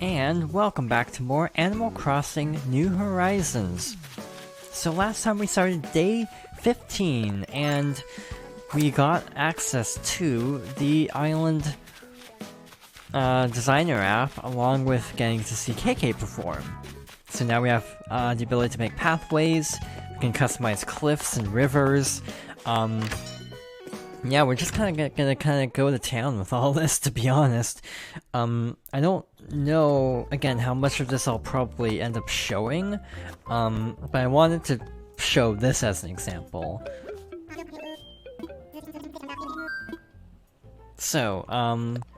And welcome back to more Animal Crossing New Horizons. So last time we started day 15, and we got access to the island designer app, along with getting to see KK perform. So now we have the ability to make pathways, we can customize cliffs and rivers. Yeah, we're just gonna go to town with all this, to be honest. I don't know, again, how much of this I'll probably end up showing, but I wanted to show this as an example. So,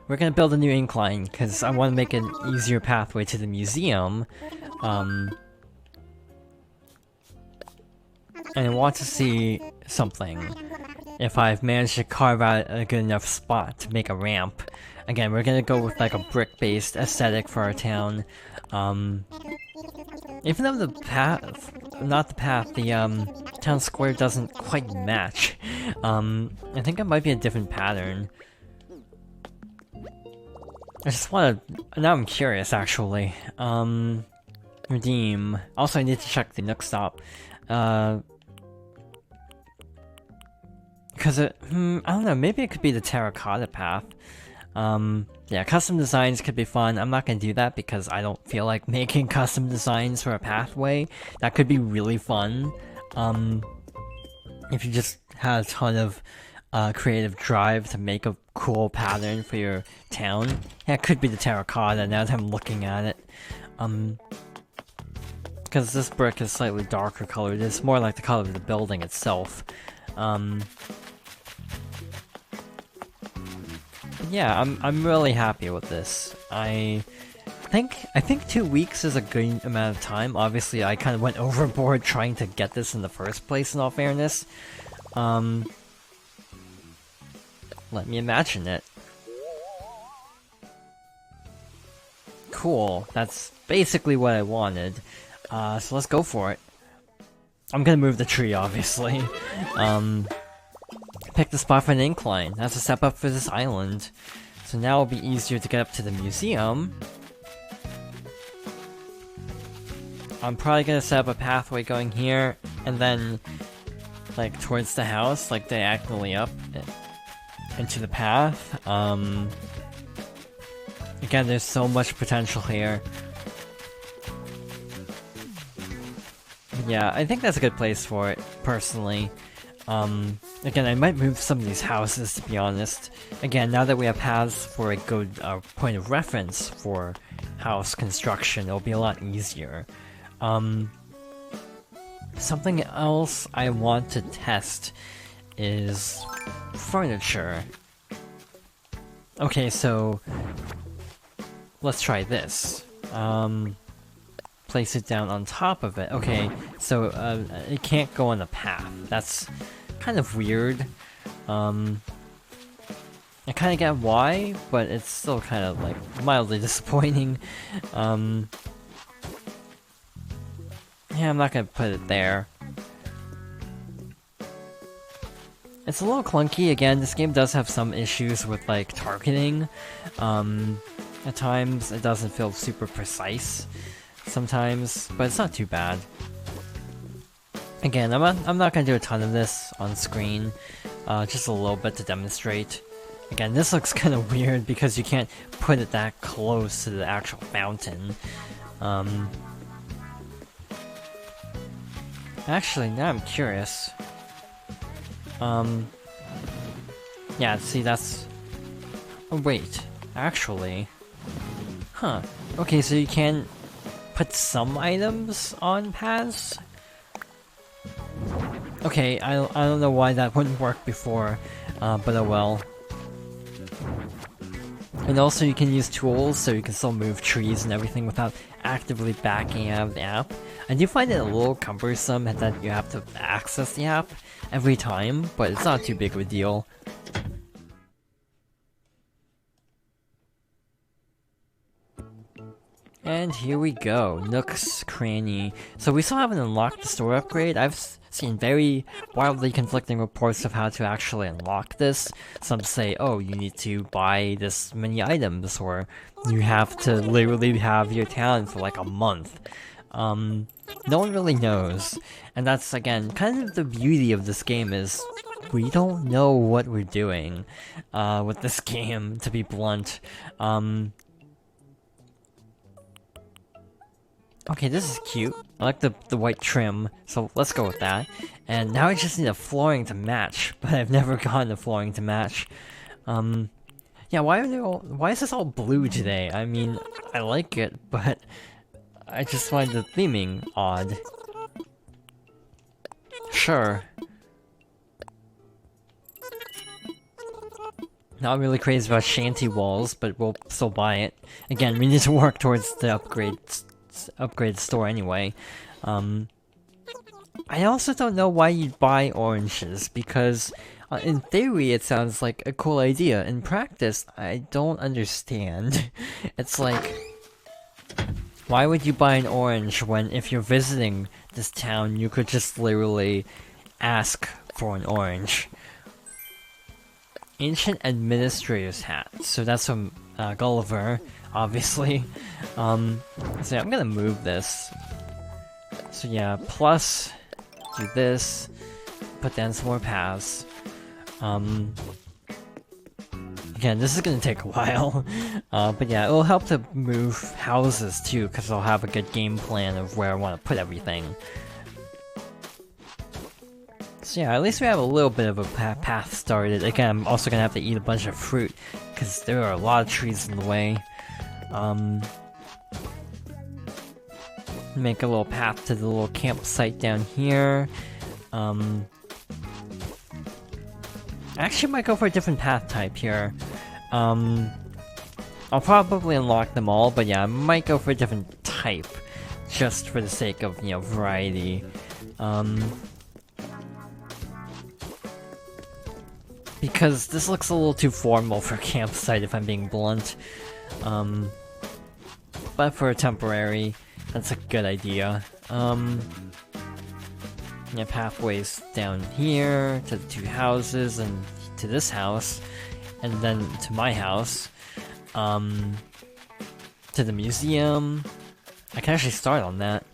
we're gonna build a new incline, because I want to make an easier pathway to the museum, and I want to see something. If I've managed to carve out a good enough spot to make a ramp. Again, we're gonna go with like a brick-based aesthetic for our town. Even though the town square doesn't quite match. I think it might be a different pattern. I just wanna... Now I'm curious, actually. Redeem. Also, I need to check the Nook Stop. Because I don't know, maybe it could be the terracotta path. Yeah, custom designs could be fun. I'm not gonna do that because I don't feel like making custom designs for a pathway. That could be really fun. If you just had a ton of creative drive to make a cool pattern for your town. Yeah, it could be the terracotta now that I'm looking at it. Because this brick is slightly darker colored. It's more like the color of the building itself. Yeah, I'm really happy with this. I think 2 weeks is a good amount of time. Obviously, I kind of went overboard trying to get this in the first place, in all fairness. Let me imagine it. Cool, that's basically what I wanted. So let's go for it. I'm gonna move the tree, obviously. Pick the spot for an incline. That's a step up for this island. So now it'll be easier to get up to the museum. I'm probably gonna set up a pathway going here, and then, like, towards the house, like, diagonally up into the path. Again, there's so much potential here. Yeah, I think that's a good place for it, personally. Again, I might move some of these houses, to be honest. Again, now that we have paths for a good point of reference for house construction, it'll be a lot easier. Something else I want to test is furniture. Okay, so let's try this. Place it down on top of it. Okay, so it can't go on the path. That's kind of weird. I kind of get why, but it's still kind of like mildly disappointing. Yeah, I'm not gonna put it there. It's a little clunky. Again, this game does have some issues with like targeting. At times, it doesn't feel super precise. Sometimes, but it's not too bad. Again, I'm not gonna do a ton of this on screen, just a little bit to demonstrate. Again, this looks kind of weird because you can't put it that close to the actual fountain. Actually, now I'm curious. Yeah, see, that's... Oh, wait. Actually... Huh. Okay, so you can put some items on paths? Okay, I don't know why that wouldn't work before, but oh well. And also you can use tools, so you can still move trees and everything without actively backing out of the app. I do find it a little cumbersome that you have to access the app every time, but it's not too big of a deal. And here we go, Nook's Cranny. So we still haven't unlocked the store upgrade. I've seen very wildly conflicting reports of how to actually unlock this. Some say, oh, you need to buy this many items, or you have to literally have your town for like a month. No one really knows, and that's, again, kind of the beauty of this game is we don't know what we're doing with this game, to be blunt. Okay, this is cute. I like the white trim, so let's go with that. And now I just need a flooring to match, but I've never gotten a flooring to match. Yeah, why is this all blue today? I mean, I like it, but I just find the theming odd. Sure. Not really crazy about shanty walls, but we'll still buy it. Again, we need to work towards the upgrade store anyway. I also don't know why you'd buy oranges, because in theory it sounds like a cool idea. In practice, I don't understand. It's like, why would you buy an orange when if you're visiting this town, you could just literally ask for an orange? Ancient Administrator's Hat. So that's from Gulliver, obviously. So yeah, I'm gonna move this. So yeah, plus, do this, put down some more paths. Again, this is gonna take a while, but yeah, it'll help to move houses too, because I'll have a good game plan of where I want to put everything. So yeah, at least we have a little bit of a path started. Again, I'm also gonna have to eat a bunch of fruit, because there are a lot of trees in the way. Make a little path to the little campsite down here. I actually might go for a different path type here. I'll probably unlock them all, but yeah, I might go for a different type, just for the sake of, you know, variety. Because this looks a little too formal for a campsite, if I'm being blunt. But for a temporary, that's a good idea. Yeah, pathways down here, to the two houses, and to this house, and then to my house, to the museum. I can actually start on that.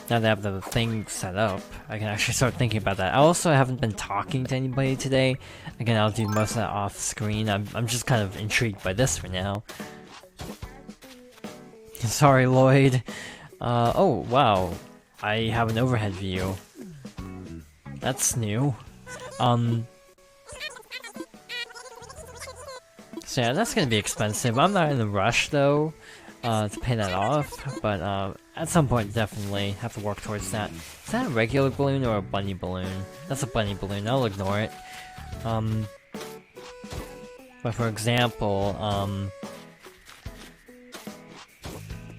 Now that I have the thing set up, I can actually start thinking about that. I also haven't been talking to anybody today. Again, I'll do most of that off screen. I'm just kind of intrigued by this for now. Sorry, Lloyd. Oh, wow. I have an overhead view. That's new. So yeah, that's gonna be expensive. I'm not in a rush, though, to pay that off, but, at some point, definitely have to work towards that. Is that a regular balloon or a bunny balloon? That's a bunny balloon, I'll ignore it. But for example,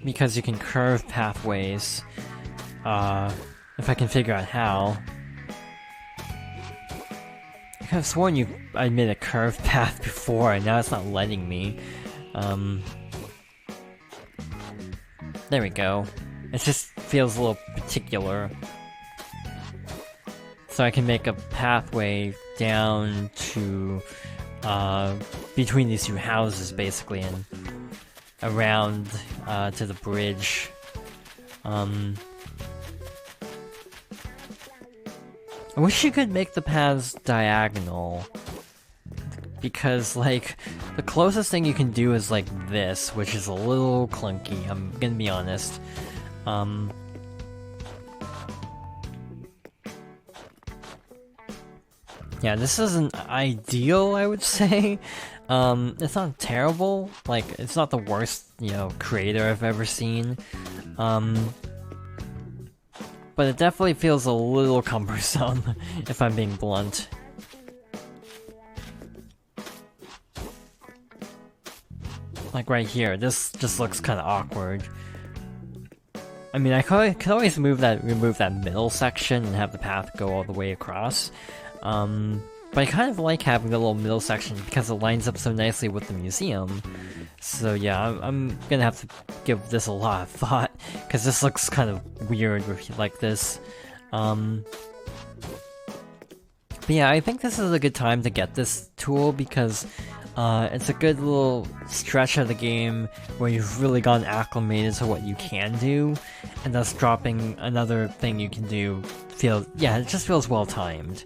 because you can curve pathways, if I can figure out how. I could have sworn I made a curved path before, and now it's not letting me. There we go. It just feels a little particular. So I can make a pathway down to, between these two houses, basically, and around, to the bridge. I wish you could make the paths diagonal, because, like, the closest thing you can do is like this, which is a little clunky, I'm gonna be honest. Yeah, this isn't ideal, I would say. It's not terrible, like, it's not the worst, you know, creator I've ever seen. But it definitely feels a little cumbersome, if I'm being blunt. Like right here, this just looks kind of awkward. I mean, I could always remove that middle section and have the path go all the way across. But I kind of like having the little middle section because it lines up so nicely with the museum. So yeah, I'm gonna have to give this a lot of thought, because this looks kind of weird like this. But yeah, I think this is a good time to get this tool because it's a good little stretch of the game where you've really gotten acclimated to what you can do, and thus dropping another thing you can do it just feels well timed.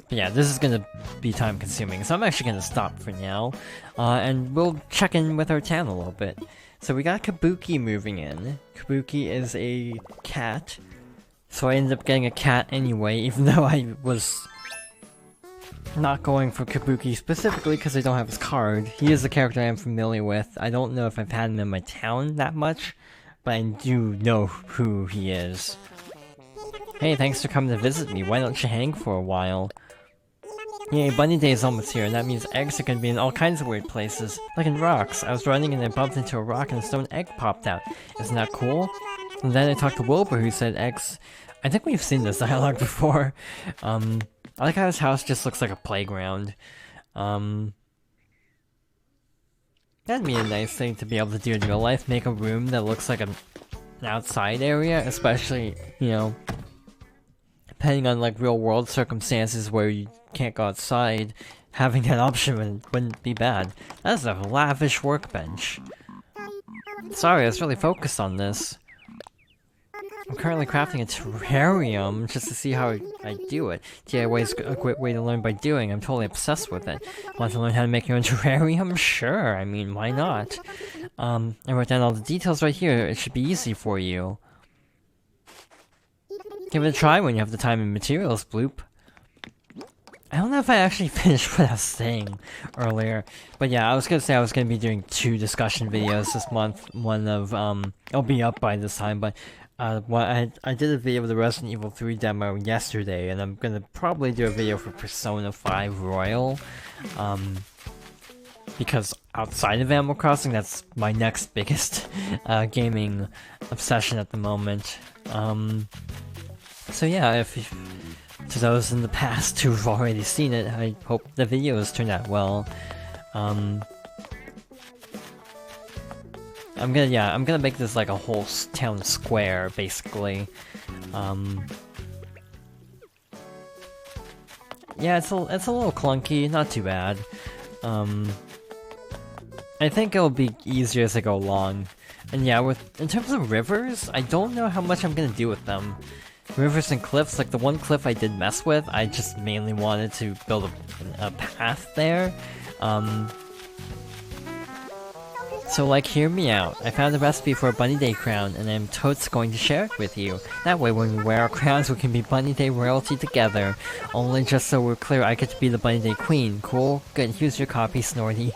But yeah, this is gonna be time consuming, so I'm actually gonna stop for now, and we'll check in with our town a little bit. So we got Kabuki moving in. Kabuki is a cat, so I ended up getting a cat anyway, even though I was not going for Kabuki specifically because I don't have his card. He is a character I am familiar with. I don't know if I've had him in my town that much, but I do know who he is. Hey, thanks for coming to visit me. Why don't you hang for a while? Yay, Bunny Day is almost here, and that means eggs are gonna be in all kinds of weird places. Like in rocks. I was running and I bumped into a rock and a stone egg popped out. Isn't that cool? And then I talked to Wilbur who said eggs... I think we've seen this dialogue before. I like how his house just looks like a playground. That'd be a nice thing to be able to do in real life, make a room that looks like an outside area, especially, you know, depending on like real world circumstances where you can't go outside, having that option wouldn't be bad. That's a lavish workbench. Sorry, I was really focused on this. I'm currently crafting a terrarium just to see how I do it. DIY is a great way to learn by doing. I'm totally obsessed with it. Want to learn how to make your own terrarium? Sure, I mean, why not? I wrote down all the details right here. It should be easy for you. Give it a try when you have the time and materials, Bloop. I don't know if I actually finished what I was saying earlier, but yeah, I was gonna say I was gonna be doing 2 discussion videos this month. One of, it'll be up by this time, but I did a video of the Resident Evil 3 demo yesterday, and I'm gonna probably do a video for Persona 5 Royal, because outside of Animal Crossing, that's my next biggest gaming obsession at the moment. So yeah, to those in the past who've already seen it, I hope the videos turned out well. I'm gonna make this like a whole town square, basically. Yeah, it's a little clunky, not too bad. I think it'll be easier as I go along. And yeah, in terms of rivers, I don't know how much I'm gonna do with them. Rivers and cliffs, like the one cliff I did mess with, I just mainly wanted to build a path there. So like, hear me out. I found a recipe for a Bunny Day crown, and I'm totes going to share it with you. That way when we wear our crowns, we can be Bunny Day royalty together. Only just so we're clear, I get to be the Bunny Day queen. Cool? Good, here's your copy, Snorty.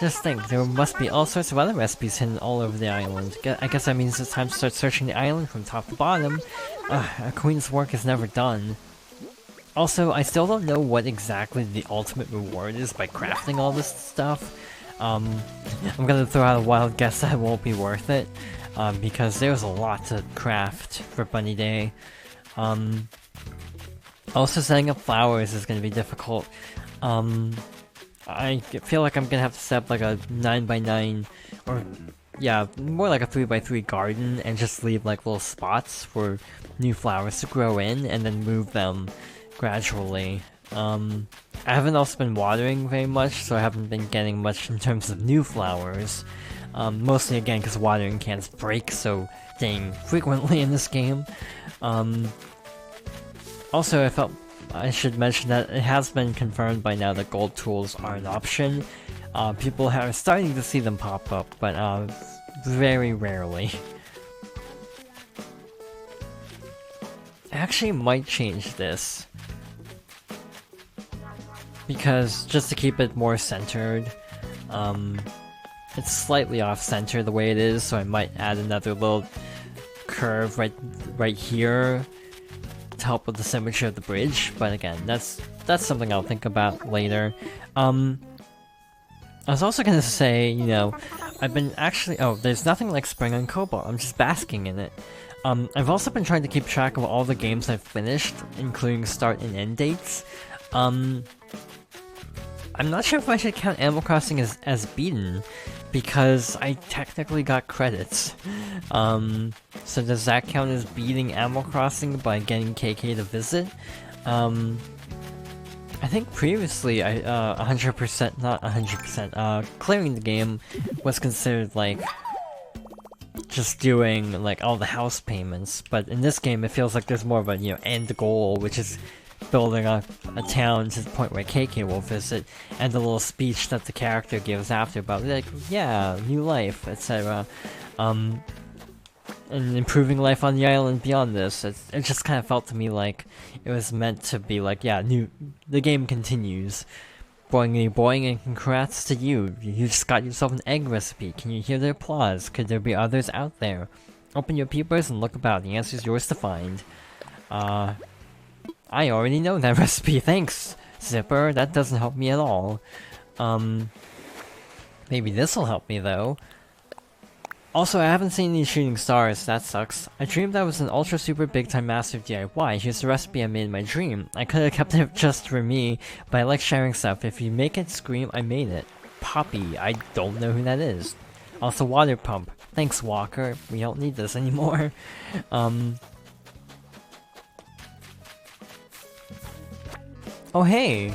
Just think, there must be all sorts of other recipes hidden all over the island. I guess that means it's time to start searching the island from top to bottom. A queen's work is never done. Also, I still don't know what exactly the ultimate reward is by crafting all this stuff. I'm gonna throw out a wild guess that it won't be worth it, because there's a lot to craft for Bunny Day. Also, setting up flowers is gonna be difficult. I feel like I'm gonna have to set up like a 9x9, or yeah, more like a 3x3 garden, and just leave like little spots for new flowers to grow in, and then move them gradually. I haven't also been watering very much, so I haven't been getting much in terms of new flowers. Mostly again because watering cans break so dang frequently in this game. Also, I felt I should mention that it has been confirmed by now that gold tools are an option. People are starting to see them pop up, but very rarely. I actually might change this, because just to keep it more centered, it's slightly off-center the way it is, so I might add another little curve right here to help with the symmetry of the bridge. But again, that's something I'll think about later. I was also gonna say, you know, I've been actually— oh, there's nothing like Spring on Cobalt, I'm just basking in it. I've also been trying to keep track of all the games I've finished, including start and end dates. I'm not sure if I should count Animal Crossing as beaten, because I technically got credits. So does that count as beating Animal Crossing by getting KK to visit? I think previously I 100%, not 100%, clearing the game was considered like just doing like all the house payments, but in this game it feels like there's more of a, you know, end goal, which is building up a town to the point where KK will visit, and the little speech that the character gives after about like, yeah, new life, etc. And improving life on the island beyond this. It just kind of felt to me like it was meant to be like, yeah, the game continues. Boingity boing, and congrats to you. You just got yourself an egg recipe. Can you hear the applause? Could there be others out there? Open your peepers and look about. The answer's yours to find. I already know that recipe. Thanks, Zipper. That doesn't help me at all. Maybe this'll help me though. Also, I haven't seen any shooting stars, that sucks. I dreamed I was an ultra super big time master DIY. Here's the recipe I made in my dream. I could've kept it just for me, but I like sharing stuff. If you make it scream, I made it. Poppy, I don't know who that is. Also, water pump. Thanks, Walker. We don't need this anymore. Oh hey!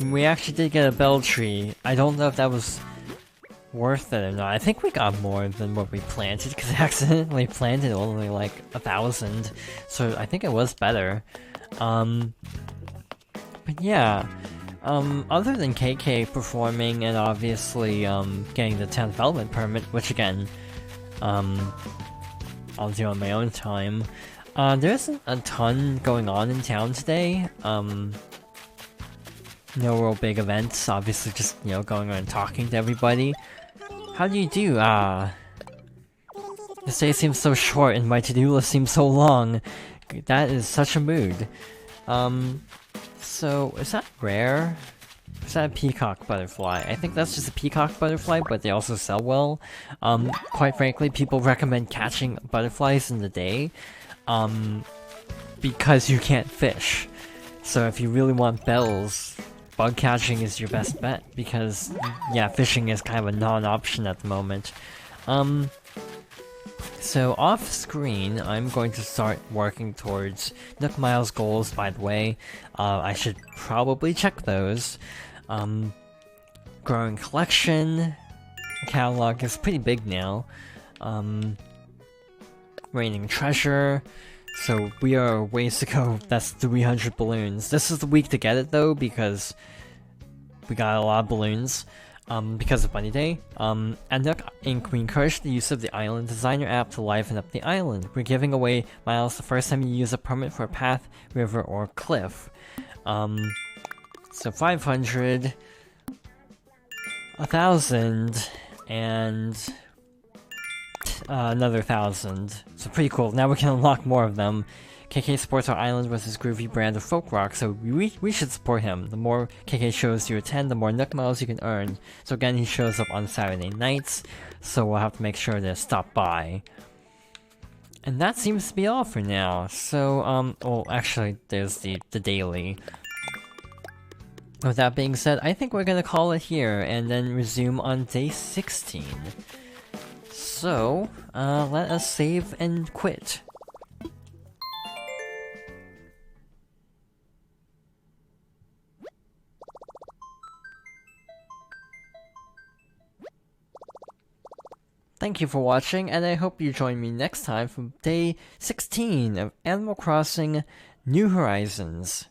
We actually did get a bell tree. I don't know if that was worth it or not. I think we got more than what we planted, because I accidentally planted only like 1,000. So I think it was better. But yeah. Other than KK performing and obviously getting the town development permit, which again, I'll do on my own time. There isn't a ton going on in town today. No real big events, obviously just, you know, going around talking to everybody. How do you do? This day seems so short and my to-do list seems so long. That is such a mood. So, is that rare? Is that a peacock butterfly? I think that's just a peacock butterfly, but they also sell well. Quite frankly, people recommend catching butterflies in the day, because you can't fish. So if you really want bells, bug catching is your best bet, because, yeah, fishing is kind of a non-option at the moment. So off-screen, I'm going to start working towards Nook Miles goals, by the way. I should probably check those. Growing collection, catalog is pretty big now. Raining treasure. So we are a ways to go. That's 300 balloons. This is the week to get it though, because we got a lot of balloons. Because of Bunny Day. At Nook Inc., we encourage the use of the Island Designer app to liven up the island. We're giving away miles the first time you use a permit for a path, river, or cliff. So 500, 1,000, and another 1,000. So pretty cool. Now we can unlock more of them. KK supports our island with his groovy brand of folk rock, so we should support him. The more KK shows you attend, the more Nook Miles you can earn. So again, he shows up on Saturday nights, so we'll have to make sure to stop by. And that seems to be all for now. So, well, actually, there's the daily. With that being said, I think we're gonna call it here, and then resume on day 16. So, let us save and quit. Thank you for watching, and I hope you join me next time for day 16 of Animal Crossing New Horizons.